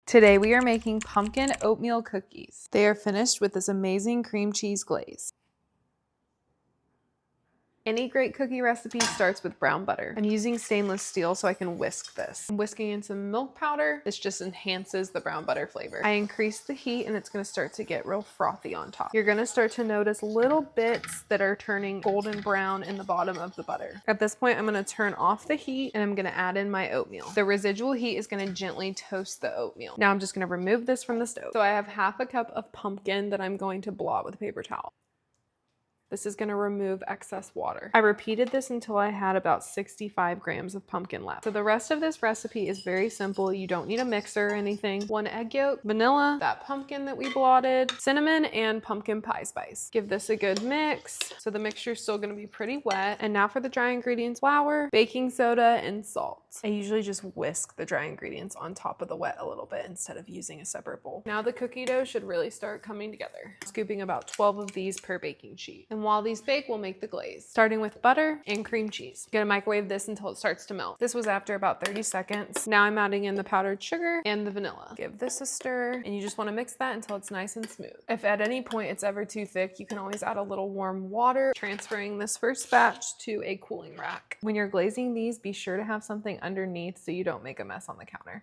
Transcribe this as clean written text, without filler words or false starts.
Today we are making pumpkin oatmeal cookies. They are finished with this amazing cream cheese glaze. Any great cookie recipe starts with brown butter. I'm using stainless steel so I can whisk this. I'm whisking in some milk powder. This just enhances the brown butter flavor. I increase the heat and it's gonna start to get real frothy on top. You're gonna start to notice little bits that are turning golden brown in the bottom of the butter. At this point, I'm gonna turn off the heat and I'm gonna add in my oatmeal. The residual heat is gonna gently toast the oatmeal. Now I'm just gonna remove this from the stove. So I have half a cup of pumpkin that I'm going to blot with a paper towel. This is gonna remove excess water. I repeated this until I had about 65 grams of pumpkin left. So the rest of this recipe is very simple. You don't need a mixer or anything. 1 egg yolk, vanilla, that pumpkin that we blotted, cinnamon, and pumpkin pie spice. Give this a good mix. So the mixture is still gonna be pretty wet. And now for the dry ingredients: flour, baking soda, and salt. I usually just whisk the dry ingredients on top of the wet a little bit instead of using a separate bowl. Now the cookie dough should really start coming together. Scooping about 12 of these per baking sheet. And while these bake, we'll make the glaze. Starting with butter and cream cheese. Gonna microwave this until it starts to melt. This was after about 30 seconds. Now I'm adding in the powdered sugar and the vanilla. Give this a stir, and you just wanna mix that until it's nice and smooth. If at any point it's ever too thick, you can always add a little warm water, transferring this first batch to a cooling rack. When you're glazing these, be sure to have something underneath so you don't make a mess on the counter.